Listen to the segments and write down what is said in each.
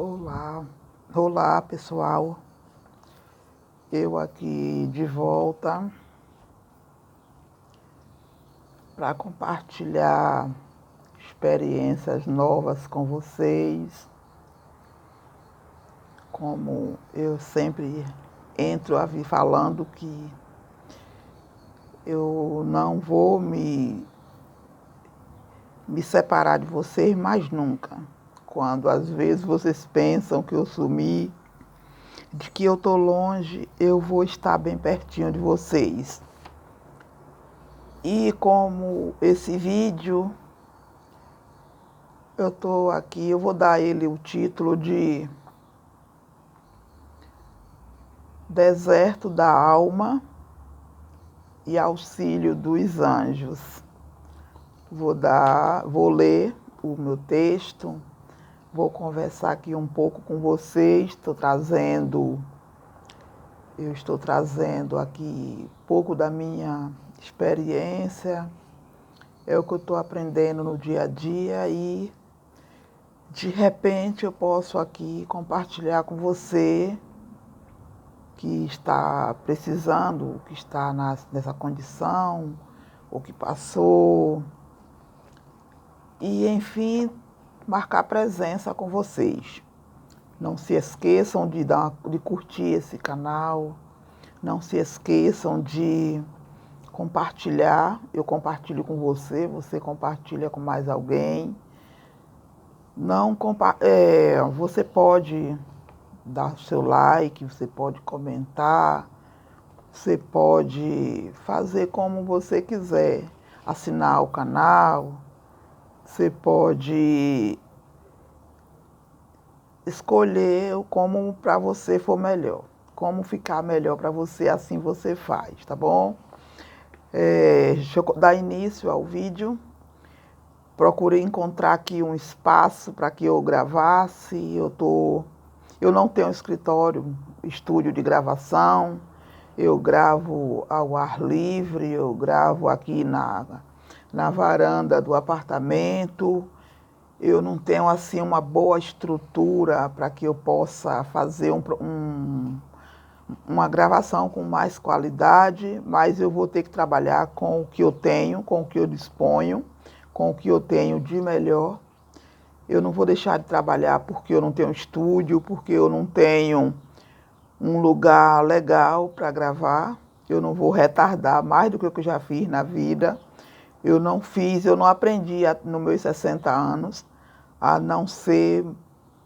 Olá, olá pessoal, eu aqui de volta para compartilhar experiências novas com vocês. Como eu sempre entro a vir falando que eu não vou me separar de vocês mais nunca. Quando às vezes vocês pensam que eu sumi, de que eu estou longe, eu vou estar bem pertinho de vocês. E como esse vídeo, eu estou aqui, eu vou dar ele o título de Deserto da Alma e Auxílio dos Anjos. Vou ler o meu texto, vou conversar aqui um pouco com vocês, eu estou trazendo aqui um pouco da minha experiência, é o que eu estou aprendendo no dia a dia e de repente eu posso aqui compartilhar com você que está precisando, que está nessa condição, ou que passou, e enfim, marcar presença com vocês. Não se esqueçam de curtir esse canal, não se esqueçam de compartilhar, eu compartilho com você, você compartilha com mais alguém. Você pode dar seu like, você pode comentar, você pode fazer como você quiser, assinar o canal, você pode escolher como para você for melhor, como ficar melhor para você, assim você faz, tá bom? Deixa eu dar início ao vídeo. Procurei encontrar aqui um espaço para que eu gravasse. Eu não tenho estúdio de gravação. Eu gravo ao ar livre, eu gravo aqui na varanda do apartamento. Eu não tenho assim uma boa estrutura para que eu possa fazer uma gravação com mais qualidade, mas eu vou ter que trabalhar com o que eu tenho, com o que eu disponho, com o que eu tenho de melhor. Eu não vou deixar de trabalhar porque eu não tenho estúdio, porque eu não tenho um lugar legal para gravar. Eu não vou retardar mais do que eu já fiz na vida. Eu não aprendi nos meus 60 anos a não ser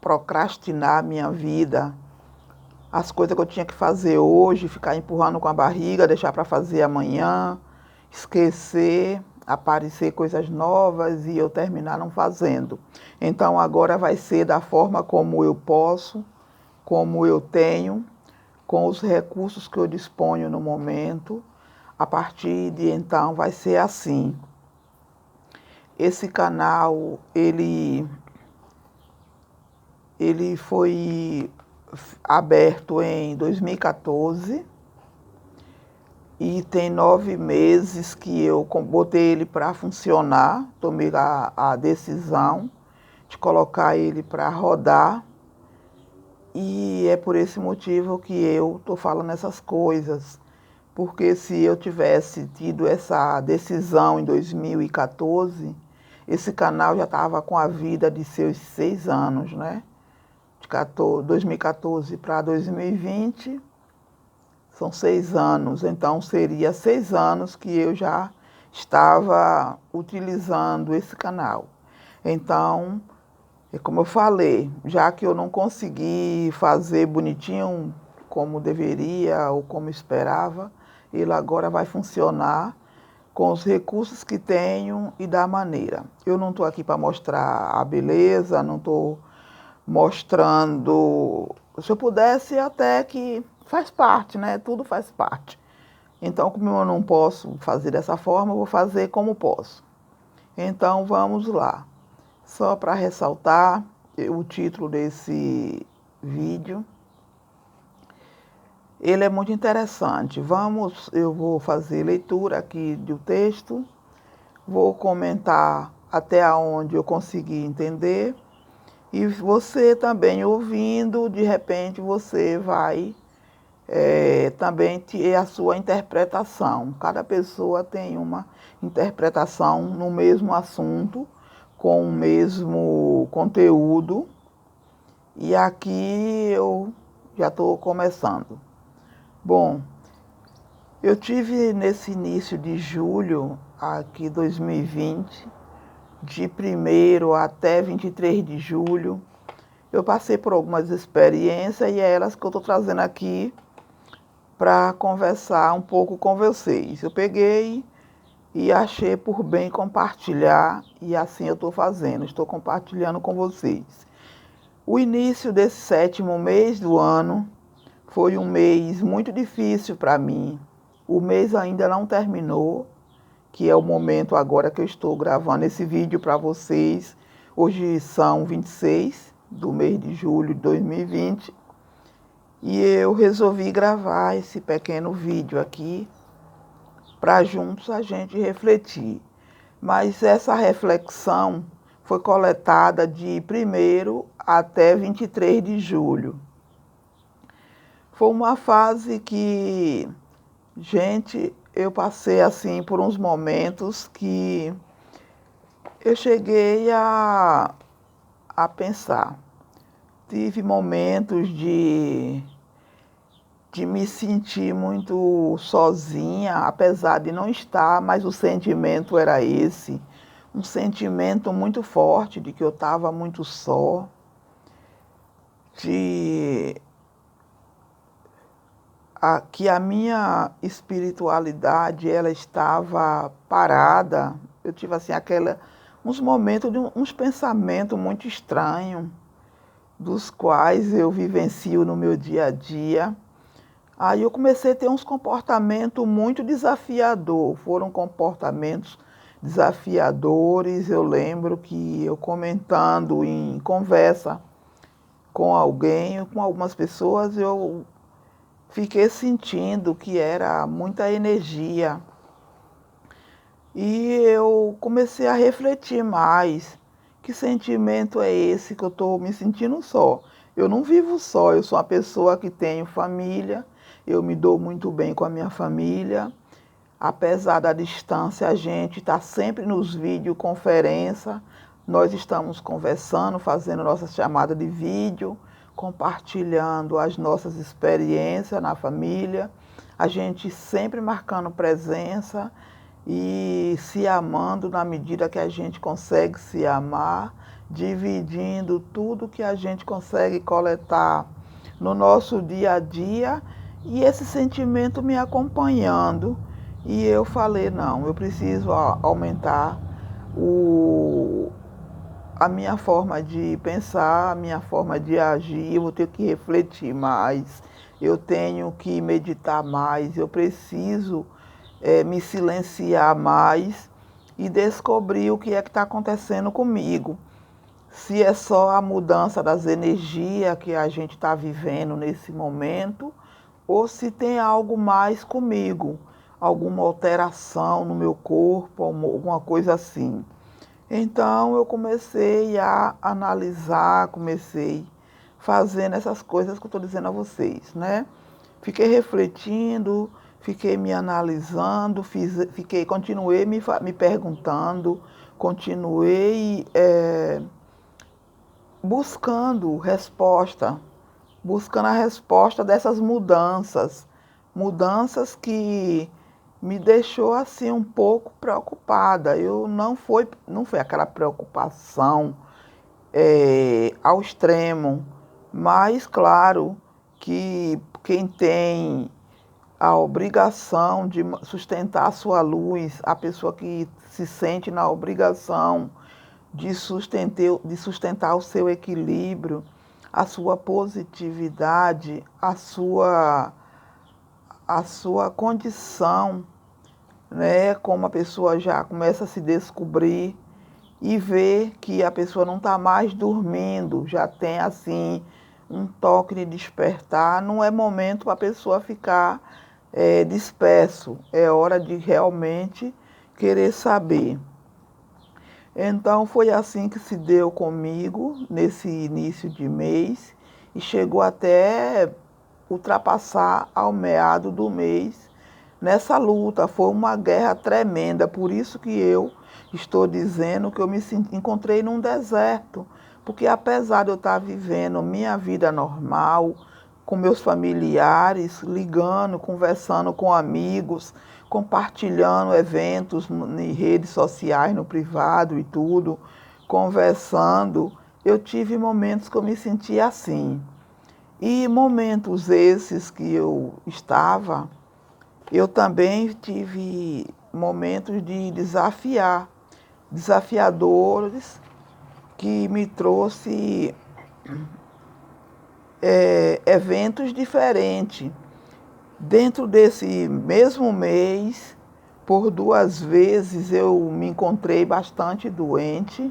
procrastinar a minha vida. As coisas que eu tinha que fazer hoje, ficar empurrando com a barriga, deixar para fazer amanhã, esquecer, aparecer coisas novas e eu terminar não fazendo. Então agora vai ser da forma como eu posso, como eu tenho, com os recursos que eu disponho no momento. A partir de então vai ser assim. Esse canal, ele foi aberto em 2014 e tem 9 meses que eu botei ele para funcionar, tomei a decisão de colocar ele para rodar e é por esse motivo que eu estou falando essas coisas, porque se eu tivesse tido essa decisão em 2014, esse canal já estava com a vida de seus 6 anos, né? De 2014 para 2020, são 6 anos, então seria 6 anos que eu já estava utilizando esse canal. Então, como eu falei, já que eu não consegui fazer bonitinho como deveria ou como esperava, ele agora vai funcionar com os recursos que tenho e da maneira. Eu não estou aqui para mostrar a beleza, não estou mostrando. Se eu pudesse, até que faz parte, né? Tudo faz parte. Então, como eu não posso fazer dessa forma, eu vou fazer como posso. Então, vamos lá. Só para ressaltar o título desse vídeo. Ele é muito interessante. Eu vou fazer leitura aqui do texto, vou comentar até onde eu consegui entender E você também ouvindo, de repente você vai também ter a sua interpretação. Cada pessoa tem uma interpretação no mesmo assunto, com o mesmo conteúdo. E aqui eu já estou começando. Bom, eu tive nesse início de julho, aqui 2020, de 1º até 23 de julho, eu passei por algumas experiências e é elas que eu estou trazendo aqui para conversar um pouco com vocês. Eu peguei e achei por bem compartilhar e assim eu estou fazendo, estou compartilhando com vocês. O início desse 7º mês do ano foi um mês muito difícil para mim. O mês ainda não terminou, que é o momento agora que eu estou gravando esse vídeo para vocês. Hoje são 26 do mês de julho de 2020 e eu resolvi gravar esse pequeno vídeo aqui para juntos a gente refletir. Mas essa reflexão foi coletada de 1º até 23 de julho. Foi uma fase que, gente, eu passei assim por uns momentos que eu cheguei a pensar. Tive momentos de me sentir muito sozinha, apesar de não estar, mas o sentimento era esse. Um sentimento muito forte de que eu estava muito só, que a minha espiritualidade ela estava parada. Eu tive assim uns momentos uns pensamentos muito estranhos, dos quais eu vivencio no meu dia a dia. Aí eu comecei a ter uns comportamentos muito desafiadores. Foram comportamentos desafiadores. Eu lembro que eu comentando em conversa com alguém, com algumas pessoas, eu fiquei sentindo que era muita energia. E eu comecei a refletir mais. Que sentimento é esse que eu estou me sentindo só? Eu não vivo só, eu sou uma pessoa que tenho família, eu me dou muito bem com a minha família. Apesar da distância, a gente está sempre nos videoconferência, nós estamos conversando, fazendo nossa chamada de vídeo, compartilhando as nossas experiências na família, a gente sempre marcando presença e se amando na medida que a gente consegue se amar, dividindo tudo que a gente consegue coletar no nosso dia a dia e esse sentimento me acompanhando. E eu falei, não, eu preciso aumentar a minha forma de pensar, a minha forma de agir, eu vou ter que refletir mais, eu tenho que meditar mais, eu preciso me silenciar mais e descobrir o que é que está acontecendo comigo. Se é só a mudança das energias que a gente está vivendo nesse momento, ou se tem algo mais comigo, alguma alteração no meu corpo, alguma coisa assim. Então eu comecei a analisar, comecei fazendo essas coisas que eu estou dizendo a vocês, né? Fiquei refletindo, fiquei me analisando, continuei me perguntando, continuei buscando a resposta dessas mudanças que me deixou assim um pouco preocupada. Não foi aquela preocupação ao extremo, mas claro que quem tem a obrigação de sustentar a sua luz, a pessoa que se sente na obrigação de sustentar o seu equilíbrio, a sua positividade, a sua condição, né? Como a pessoa já começa a se descobrir e ver que a pessoa não está mais dormindo, já tem assim um toque de despertar, não é momento para a pessoa ficar disperso, é hora de realmente querer saber. Então foi assim que se deu comigo nesse início de mês e chegou até ultrapassar ao meado do mês nessa luta. Foi uma guerra tremenda, por isso que eu estou dizendo que eu me encontrei num deserto, porque apesar de eu estar vivendo minha vida normal, com meus familiares, ligando, conversando com amigos, compartilhando eventos em redes sociais, no privado e tudo, conversando, eu tive momentos que eu me sentia assim. E momentos esses que eu estava, eu também tive momentos de desafiadores, que me trouxe eventos diferentes. Dentro desse mesmo mês, por 2 vezes eu me encontrei bastante doente.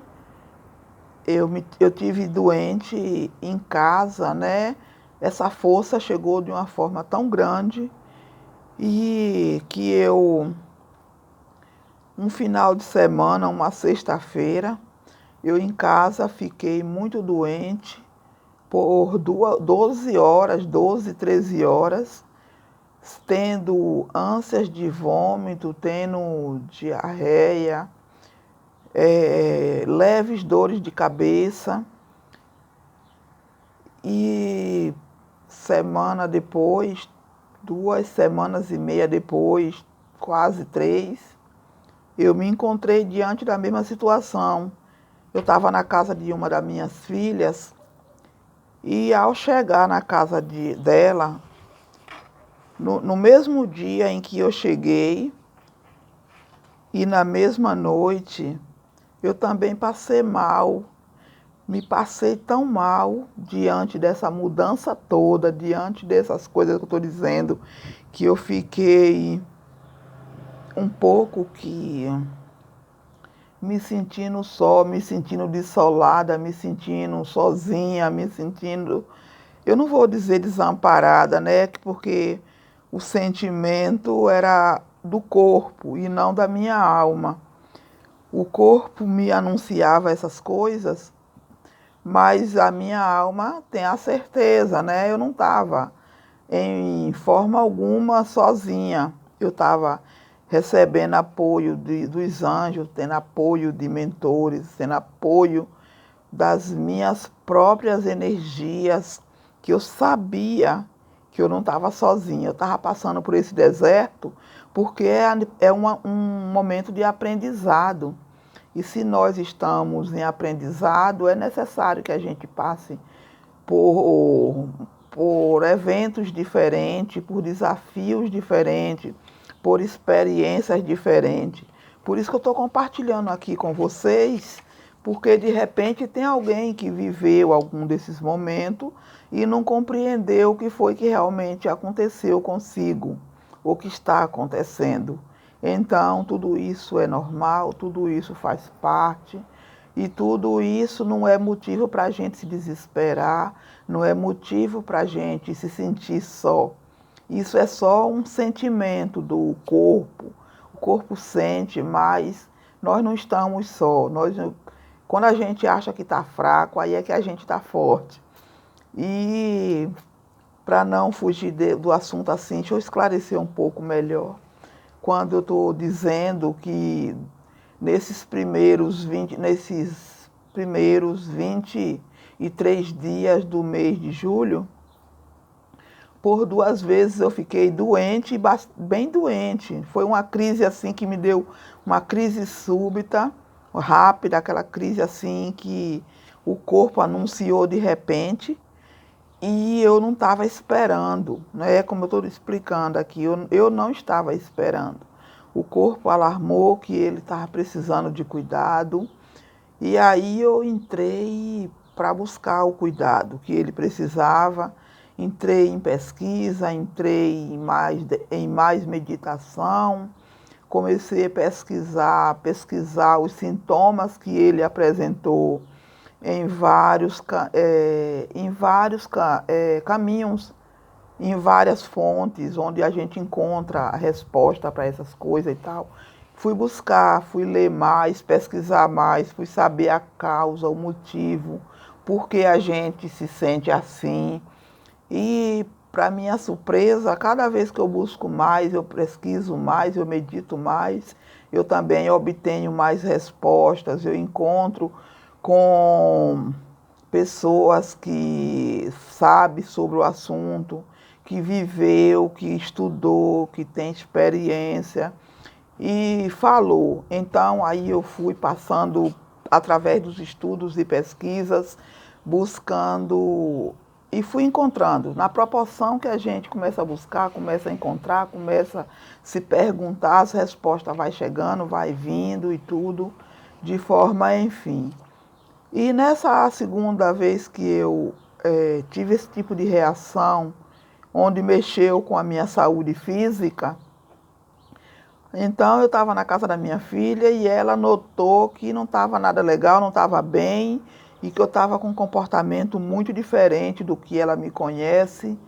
Eu tive doente em casa, né? Essa força chegou de uma forma tão grande e que um final de semana, uma sexta-feira, eu em casa fiquei muito doente por 12 horas, 12, 13 horas, tendo ânsias de vômito, tendo diarreia, leves dores de cabeça. E semana depois, 2 semanas e meia depois, quase 3, eu me encontrei diante da mesma situação. Eu estava na casa de uma das minhas filhas e ao chegar na casa dela, no mesmo dia em que eu cheguei e na mesma noite, eu também passei mal. Me passei tão mal diante dessa mudança toda, diante dessas coisas que eu estou dizendo, que eu fiquei um pouco que me sentindo só, me sentindo desolada, me sentindo sozinha, me sentindo, eu não vou dizer desamparada, né? Porque o sentimento era do corpo e não da minha alma. O corpo me anunciava essas coisas, mas a minha alma tem a certeza, né? Eu não estava em forma alguma sozinha. Eu estava recebendo apoio dos anjos, tendo apoio de mentores, tendo apoio das minhas próprias energias, que eu sabia que eu não estava sozinha. Eu estava passando por esse deserto porque um momento de aprendizado. E se nós estamos em aprendizado, é necessário que a gente passe por, por eventos diferentes, por desafios diferentes, por experiências diferentes. Por isso que eu estou compartilhando aqui com vocês, porque de repente tem alguém que viveu algum desses momentos e não compreendeu o que foi que realmente aconteceu consigo, o que está acontecendo. Então, tudo isso é normal, tudo isso faz parte, e tudo isso não é motivo para a gente se desesperar, não é motivo para a gente se sentir só. Isso é só um sentimento do corpo. O corpo sente, mas nós não estamos só. Quando a gente acha que está fraco, aí é que a gente está forte. E para não fugir do assunto assim, deixa eu esclarecer um pouco melhor. Quando eu estou dizendo que nesses primeiros 23 dias do mês de julho, por 2 vezes eu fiquei doente, bem doente. Foi uma crise assim que me deu uma crise súbita, rápida, aquela crise assim que o corpo anunciou de repente e eu não estava esperando, né? Como eu estou explicando aqui, eu não estava esperando. O corpo alarmou que ele estava precisando de cuidado e aí eu entrei para buscar o cuidado que ele precisava. Entrei em pesquisa, entrei em mais meditação, comecei a pesquisar os sintomas que ele apresentou em vários caminhos, em várias fontes, onde a gente encontra a resposta para essas coisas e tal. fui buscar, fui ler mais, pesquisar mais, fui saber a causa, o motivo, por que a gente se sente assim. E, para minha surpresa, cada vez que eu busco mais, eu pesquiso mais, eu medito mais, eu também obtenho mais respostas, eu encontro com pessoas que sabem sobre o assunto, que viveu, que estudou, que tem experiência e falou. Então, aí eu fui passando, através dos estudos e pesquisas, buscando e fui encontrando. Na proporção que a gente começa a buscar, começa a encontrar, começa a se perguntar, as respostas vai chegando, vai vindo e tudo, de forma, enfim. E nessa segunda vez que eu tive esse tipo de reação, onde mexeu com a minha saúde física, então eu estava na casa da minha filha e ela notou que não estava nada legal, não estava bem e que eu estava com um comportamento muito diferente do que ela me conhece.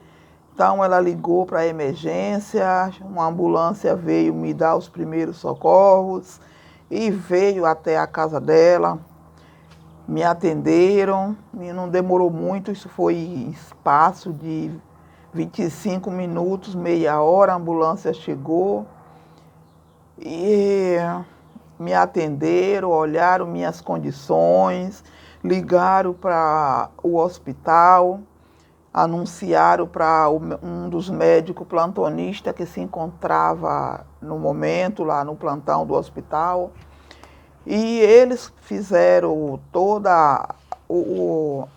Então ela ligou para a emergência, uma ambulância veio me dar os primeiros socorros e veio até a casa dela, me atenderam e não demorou muito, isso foi em espaço de 25 minutos, meia hora, a ambulância chegou. E me atenderam, olharam minhas condições, ligaram para o hospital, anunciaram para um dos médicos plantonistas que se encontrava no momento lá no plantão do hospital. E eles fizeram toda o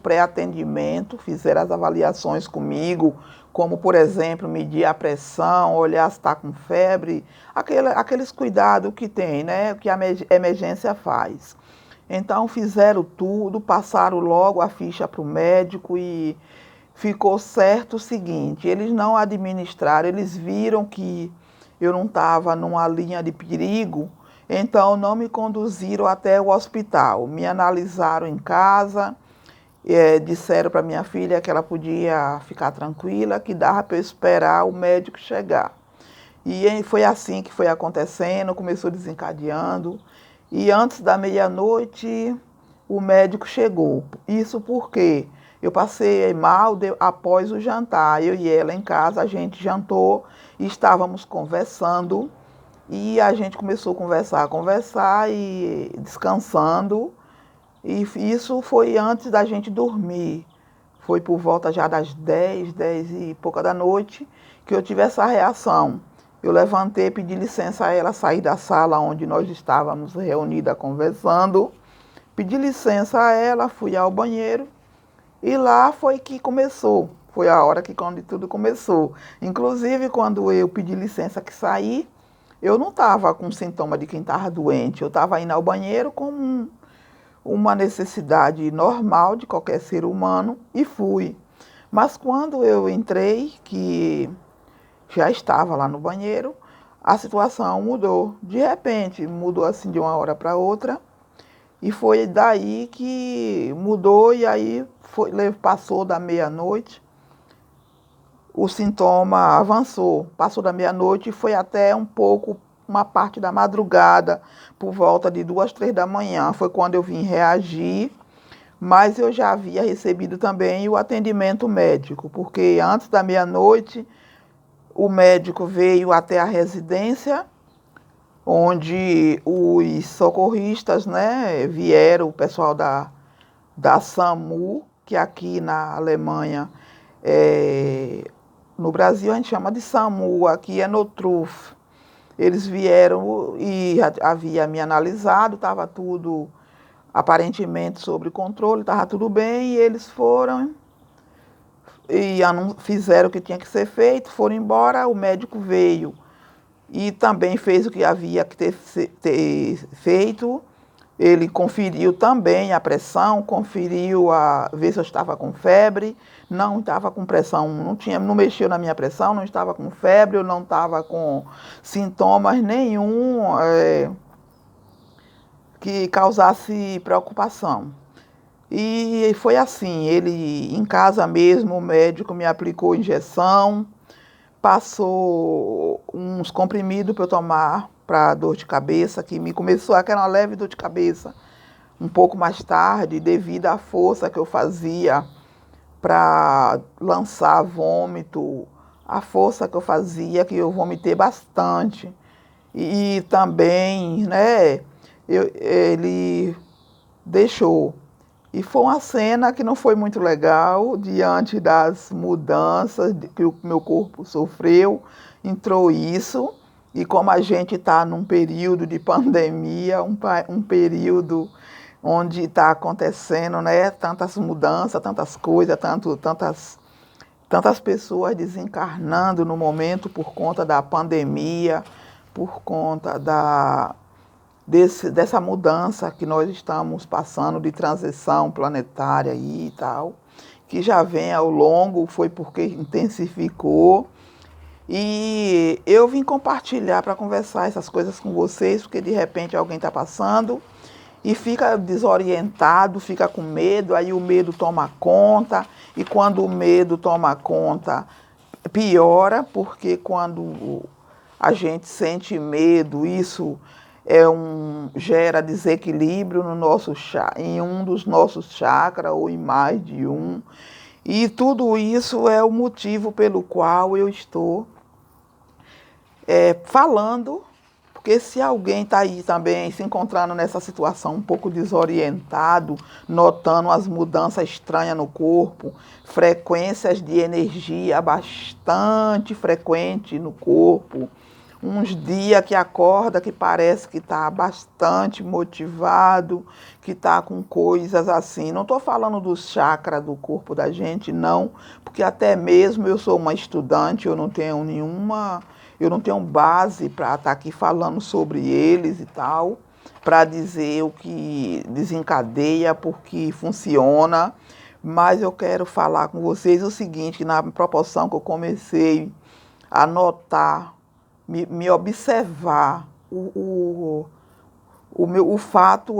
pré-atendimento, fizeram as avaliações comigo, como, por exemplo, medir a pressão, olhar se está com febre, aqueles cuidados que tem, né, que a emergência faz. Então, fizeram tudo, passaram logo a ficha para o médico e ficou certo o seguinte, eles não administraram, eles viram que eu não estava numa linha de perigo, então não me conduziram até o hospital, me analisaram em casa, disseram para minha filha que ela podia ficar tranquila, que dava para eu esperar o médico chegar. E foi assim que foi acontecendo, começou desencadeando, e antes da meia-noite o médico chegou. Isso porque eu passei mal após o jantar, eu e ela em casa, a gente jantou e estávamos conversando, e a gente começou a conversar e descansando, e isso foi antes da gente dormir. Foi por volta já das 10 e pouca da noite, que eu tive essa reação. Eu levantei, pedi licença a ela sair da sala onde nós estávamos reunidas conversando. Pedi licença a ela, fui ao banheiro e lá foi que começou. Foi a hora que quando tudo começou. Inclusive, quando eu pedi licença que saí, eu não estava com sintoma de quem estava doente. Eu estava indo ao banheiro com uma necessidade normal de qualquer ser humano e fui. Mas quando eu entrei, que já estava lá no banheiro, a situação mudou. De repente, mudou assim de uma hora para outra. E foi daí que mudou e aí passou da meia-noite. O sintoma avançou, passou da meia-noite e foi até uma parte da madrugada, por volta de 2, 3 da manhã, foi quando eu vim reagir, mas eu já havia recebido também o atendimento médico, porque antes da meia-noite o médico veio até a residência, onde os socorristas, né, vieram, o pessoal da SAMU, que aqui na Alemanha no Brasil a gente chama de SAMU, aqui é Notruf. Eles vieram e havia me analisado, estava tudo aparentemente sob controle, estava tudo bem, e eles foram e fizeram o que tinha que ser feito, foram embora, o médico veio e também fez o que havia que ter feito. Ele conferiu também a pressão, conferiu ver se eu estava com febre, não estava com pressão, não mexeu na minha pressão, não estava com febre, eu não estava com sintomas nenhum que causasse preocupação. E foi assim, ele em casa mesmo, o médico me aplicou injeção, passou uns comprimidos para eu tomar para dor de cabeça, que me começou aquela leve dor de cabeça um pouco mais tarde, devido à força que eu fazia para lançar vômito, a força que eu fazia, que eu vomitei bastante. E também, né, ele deixou. E foi uma cena que não foi muito legal, diante das mudanças que o meu corpo sofreu, entrou isso, e como a gente está num período de pandemia, um período onde está acontecendo, né, tantas mudanças, tantas coisas, tantas pessoas desencarnando no momento por conta da pandemia, por conta dessa mudança que nós estamos passando de transição planetária e tal, que já vem ao longo, foi porque intensificou. E eu vim compartilhar para conversar essas coisas com vocês, porque de repente alguém está passando e fica desorientado, fica com medo, aí o medo toma conta, e quando o medo toma conta, piora, porque quando a gente sente medo, isso gera desequilíbrio no nosso, em um dos nossos chakras, ou em mais de um. E tudo isso é o motivo pelo qual eu estou falando, porque se alguém está aí também se encontrando nessa situação um pouco desorientado, notando as mudanças estranhas no corpo, frequências de energia bastante frequente no corpo, uns dias que acorda que parece que está bastante motivado, que está com coisas assim. Não estou falando dos chakras do corpo da gente, não, porque até mesmo eu sou uma estudante, eu não tenho base para estar aqui falando sobre eles e tal, para dizer o que desencadeia, porque funciona, mas eu quero falar com vocês o seguinte, que na proporção que eu comecei a notar, me observar, o fato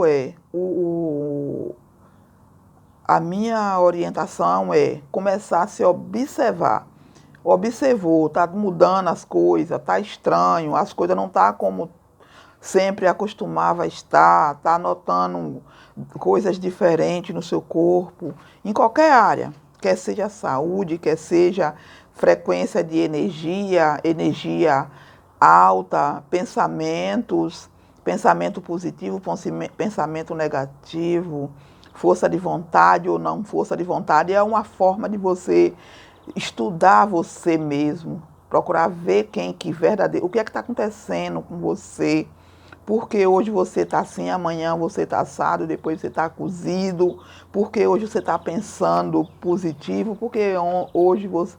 a minha orientação é começar a se observar. Observou, está mudando as coisas, está estranho, as coisas não estão como sempre acostumava a estar, está notando coisas diferentes no seu corpo, em qualquer área, quer seja saúde, quer seja frequência de energia alta, pensamento positivo, pensamento negativo, força de vontade ou não força de vontade, é uma forma de você estudar você mesmo, procurar ver quem que verdadeiro, o que é que está acontecendo com você, porque hoje você está assim, amanhã você está assado, depois você está cozido, porque hoje você está pensando positivo, porque hoje você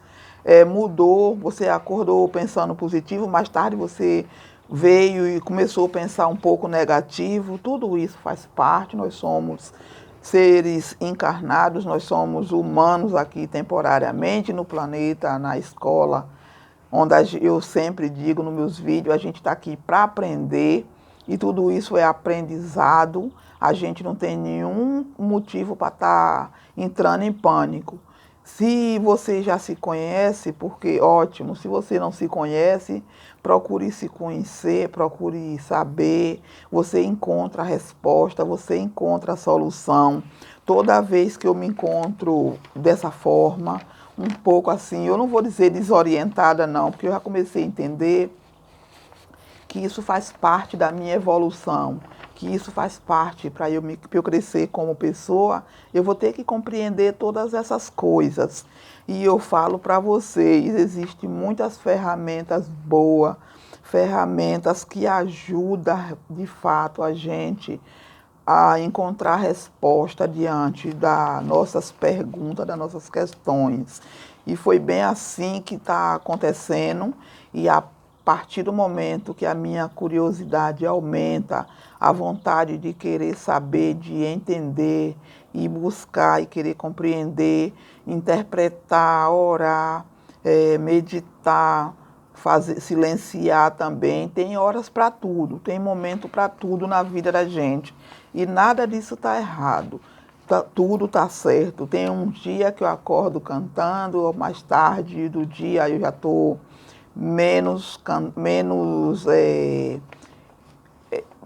mudou, você acordou pensando positivo, mais tarde você veio e começou a pensar um pouco negativo. Tudo isso faz parte, nós somos seres encarnados, nós somos humanos aqui temporariamente no planeta, na escola, onde eu sempre digo nos meus vídeos, a gente está aqui para aprender, e tudo isso é aprendizado, a gente não tem nenhum motivo para estar entrando em pânico. Se você já se conhece, porque ótimo, se você não se conhece, procure se conhecer, procure saber, você encontra a resposta, você encontra a solução. Toda vez que eu me encontro dessa forma, um pouco assim, eu não vou dizer desorientada não, porque eu já comecei a entender que isso faz parte da minha evolução, que isso faz parte para eu crescer como pessoa, eu vou ter que compreender todas essas coisas. E eu falo para vocês, existem muitas ferramentas boas, ferramentas que ajudam de fato a gente a encontrar resposta diante das nossas perguntas, das nossas questões. E foi bem assim que está acontecendo, e a partir do momento que a minha curiosidade aumenta, a vontade de querer saber, de entender e buscar e querer compreender, interpretar, orar, meditar, fazer, silenciar também. Tem horas para tudo, tem momento para tudo na vida da gente. E nada disso está errado. Tudo está certo. Tem um dia que eu acordo cantando, mais tarde do dia eu já estou menos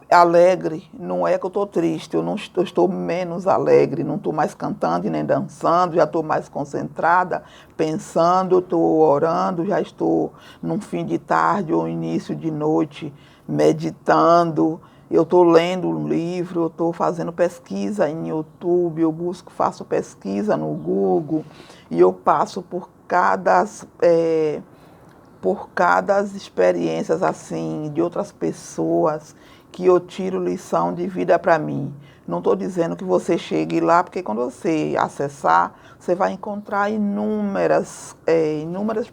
alegre, não é que eu estou triste, eu não estou, estou menos alegre, não estou mais cantando e nem dançando, já estou mais concentrada, pensando, estou orando, já estou num fim de tarde ou início de noite, meditando, eu estou lendo um livro, eu estou fazendo pesquisa em YouTube, eu busco, faço pesquisa no Google e eu passo por cada experiências assim de outras pessoas que eu tiro lição de vida para mim. Não estou dizendo que você chegue lá, porque quando você acessar, você vai encontrar inúmeras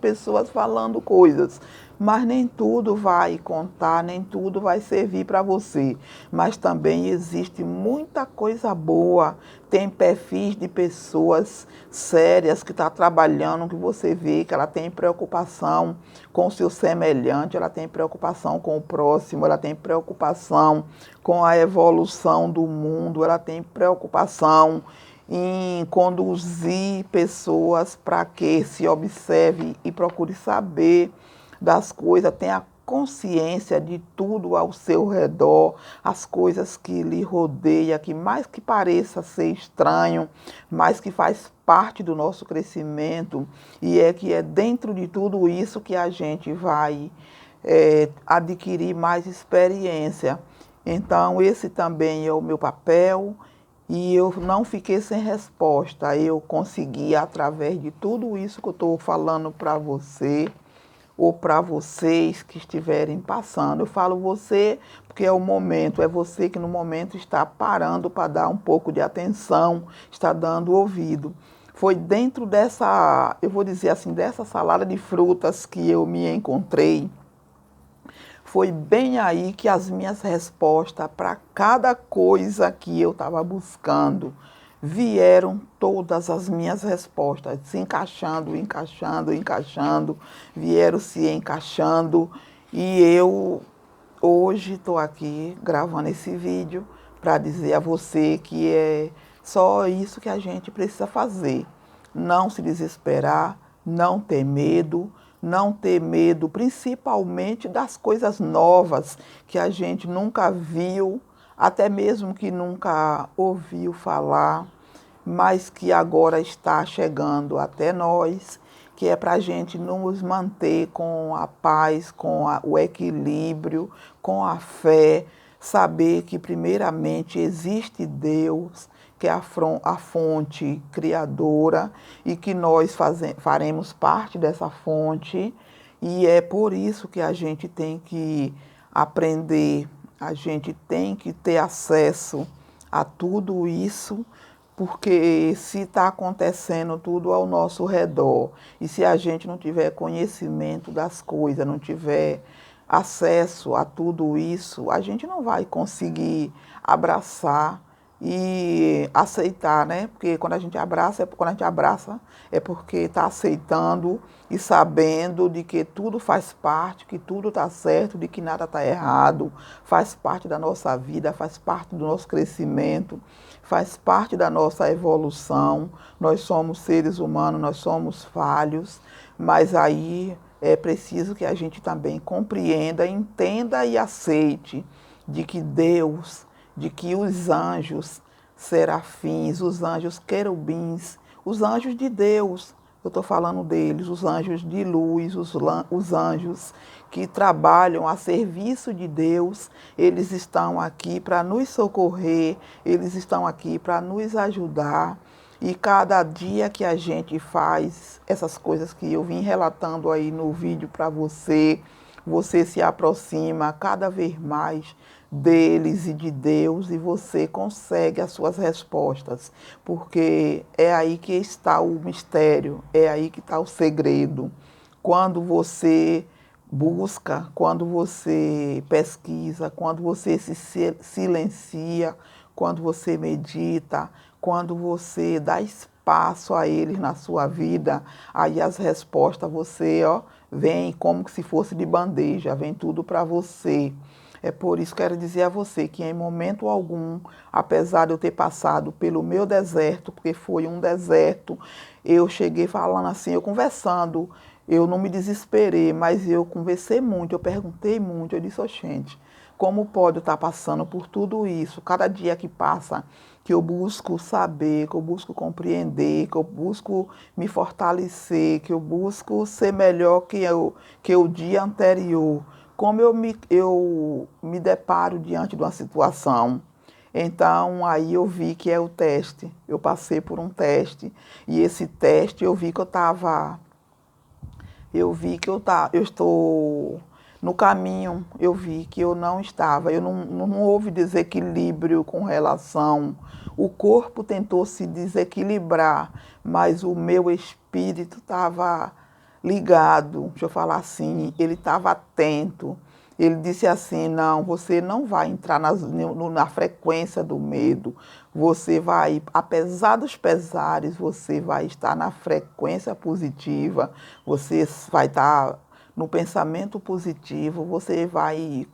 pessoas falando coisas, mas nem tudo vai contar, nem tudo vai servir para você. Mas também existe muita coisa boa, tem perfis de pessoas sérias que estão trabalhando, que você vê que ela tem preocupação com o seu semelhante, ela tem preocupação com o próximo, ela tem preocupação com a evolução do mundo, ela tem preocupação em conduzir pessoas para que se observe e procure saber das coisas, tenha consciência de tudo ao seu redor, as coisas que lhe rodeia, que mais que pareça ser estranho, mas que faz parte do nosso crescimento, e é que é dentro de tudo isso que a gente vai adquirir mais experiência. Então, esse também é o meu papel, e eu não fiquei sem resposta. Eu consegui, através de tudo isso que eu estou falando para você, ou para vocês que estiverem passando. Eu falo você porque é o momento, é você que no momento está parando para dar um pouco de atenção, está dando ouvido. Foi dentro dessa, eu vou dizer assim, dessa salada de frutas que eu me encontrei. Foi bem aí que as minhas respostas para cada coisa que eu estava buscando vieram, todas as minhas respostas, se encaixando, encaixando, encaixando, vieram se encaixando, e eu hoje estou aqui gravando esse vídeo para dizer a você que é só isso que a gente precisa fazer. Não se desesperar, não ter medo, não ter medo principalmente das coisas novas que a gente nunca viu, até mesmo que nunca ouviu falar, mas que agora está chegando até nós, que é para a gente nos manter com a paz, com o equilíbrio, com a fé, saber que primeiramente existe Deus, que é a fonte criadora, e que nós faremos parte dessa fonte, e é por isso que a gente tem que aprender, a gente tem que ter acesso a tudo isso, porque se está acontecendo tudo ao nosso redor, e se a gente não tiver conhecimento das coisas, não tiver acesso a tudo isso, a gente não vai conseguir abraçar e aceitar, né? Porque quando a gente abraça, é porque está aceitando e sabendo de que tudo faz parte, que tudo está certo, de que nada está errado, faz parte da nossa vida, faz parte do nosso crescimento, faz parte da nossa evolução. Nós somos seres humanos, nós somos falhos, mas aí é preciso que a gente também compreenda, entenda e aceite de que Deus, de que os anjos serafins, os anjos querubins, os anjos de Deus, eu estou falando deles, os anjos de luz, os anjos que trabalham a serviço de Deus, eles estão aqui para nos socorrer, eles estão aqui para nos ajudar. E cada dia que a gente faz essas coisas que eu vim relatando aí no vídeo para você, você se aproxima cada vez mais deles e de Deus, e você consegue as suas respostas, porque é aí que está o mistério, é aí que está o segredo. Quando você busca, quando você pesquisa, quando você se silencia, quando você medita, quando você dá espaço a eles na sua vida, aí as respostas vem como se fosse de bandeja, vem tudo para você. É por isso que eu quero dizer a você que em momento algum, apesar de eu ter passado pelo meu deserto, porque foi um deserto, eu cheguei falando assim, eu conversando, eu não me desesperei, mas eu conversei muito, eu perguntei muito, eu disse, gente, como pode eu estar passando por tudo isso? Cada dia que passa, que eu busco saber, que eu busco compreender, que eu busco me fortalecer, que eu busco ser melhor que o dia anterior. Como eu me deparo diante de uma situação. Então, aí eu vi que é o teste. Eu passei por um teste. E esse teste eu estou no caminho, eu vi que eu não estava, não houve desequilíbrio com relação, o corpo tentou se desequilibrar, mas o meu espírito estava ligado, deixa eu falar assim, ele estava atento. Ele disse assim, não, você não vai entrar na frequência do medo, você vai, apesar dos pesares, você vai estar na frequência positiva, você vai estar no pensamento positivo, você vai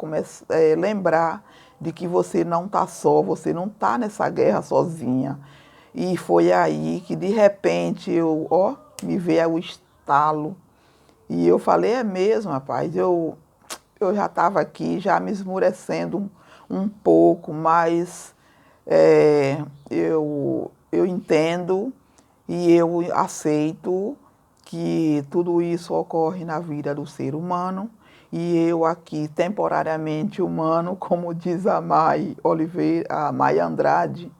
lembrar de que você não está só, você não está nessa guerra sozinha. E foi aí que de repente me veio o estalo. E eu falei, é mesmo, rapaz, eu já estava aqui, já me esmurecendo um pouco, mas eu entendo e eu aceito que tudo isso ocorre na vida do ser humano e eu aqui temporariamente humano, como diz a Mai Oliveira, a Mai Andrade,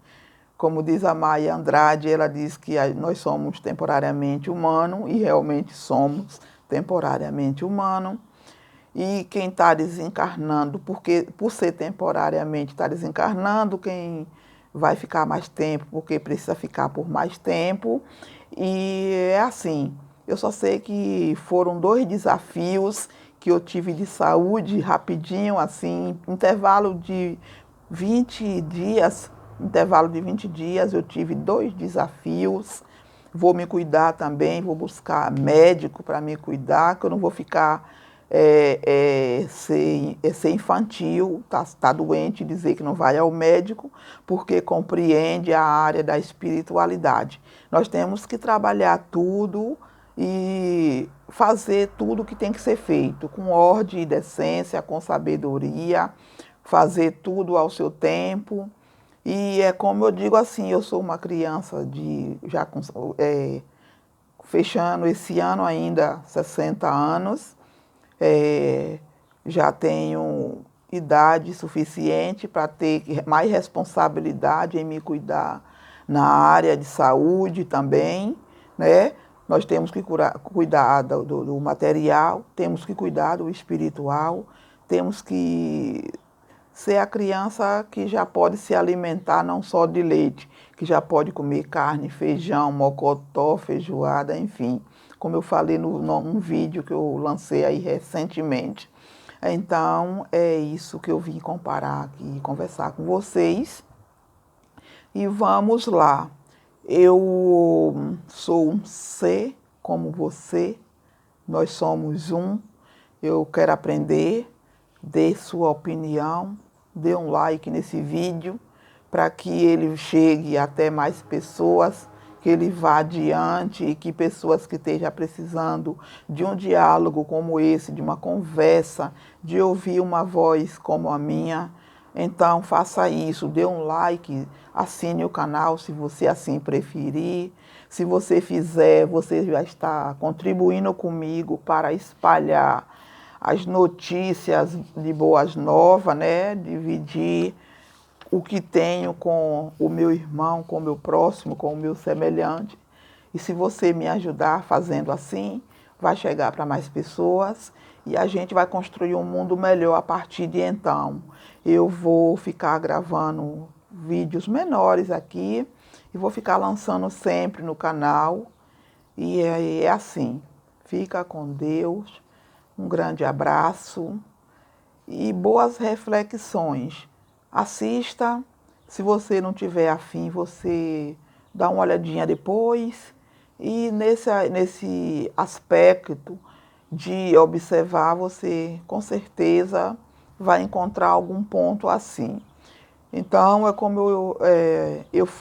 como diz a Mai Andrade, ela diz que nós somos temporariamente humanos e realmente somos temporariamente humanos. E quem está desencarnando, porque por ser temporariamente está desencarnando, quem vai ficar mais tempo, porque precisa ficar por mais tempo. E é assim, eu só sei que foram 2 desafios que eu tive de saúde rapidinho, assim, intervalo de 20 dias, eu tive 2 desafios. Vou me cuidar também, vou buscar médico para me cuidar, que eu não vou ficar ser infantil, tá doente, dizer que não vai ao médico, porque compreende a área da espiritualidade. Nós temos que trabalhar tudo e fazer tudo o que tem que ser feito, com ordem e decência, com sabedoria, fazer tudo ao seu tempo. E é como eu digo assim, eu sou uma criança fechando esse ano ainda 60 anos, já tenho idade suficiente para ter mais responsabilidade em me cuidar na área de saúde também, né? Nós temos que cuidar do material, temos que cuidar do espiritual, temos que ser a criança que já pode se alimentar não só de leite, que já pode comer carne, feijão, mocotó, feijoada, enfim, como eu falei num vídeo que eu lancei aí recentemente. Então, é isso que eu vim comparar aqui, conversar com vocês. E vamos lá. Eu sou um ser como você, nós somos um. Eu quero aprender, dê sua opinião, dê um like nesse vídeo para que ele chegue até mais pessoas, que ele vá adiante e que pessoas que estejam precisando de um diálogo como esse, de uma conversa, de ouvir uma voz como a minha, então faça isso, dê um like, assine o canal se você assim preferir. Se você fizer, você já está contribuindo comigo para espalhar as notícias de boas novas, né? Dividir o que tenho com o meu irmão, com o meu próximo, com o meu semelhante. E se você me ajudar fazendo assim, vai chegar para mais pessoas e a gente vai construir um mundo melhor a partir de então. Eu vou ficar gravando vídeos menores aqui e vou ficar lançando sempre no canal. E é assim. Fica com Deus. Um grande abraço e boas reflexões. Assista, se você não tiver afim, você dá uma olhadinha depois. E nesse aspecto de observar, você com certeza vai encontrar algum ponto assim. Então, é como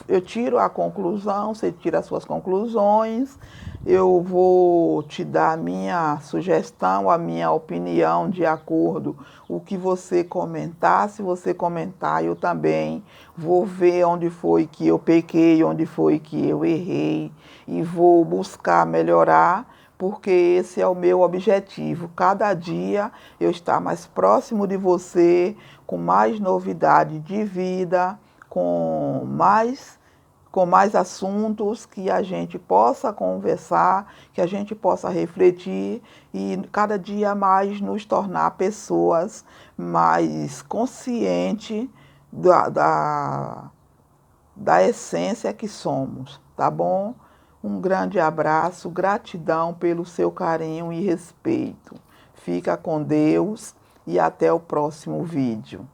eu tiro a conclusão, você tira as suas conclusões, eu vou te dar a minha sugestão, a minha opinião de acordo com o que você comentar. Se você comentar, eu também vou ver onde foi que eu pequei, onde foi que eu errei e vou buscar melhorar, porque esse é o meu objetivo. Cada dia eu estar mais próximo de você, com mais novidade de vida, com mais assuntos que a gente possa conversar, que a gente possa refletir e cada dia mais nos tornar pessoas mais conscientes da essência que somos, tá bom? Um grande abraço, gratidão pelo seu carinho e respeito. Fica com Deus e até o próximo vídeo.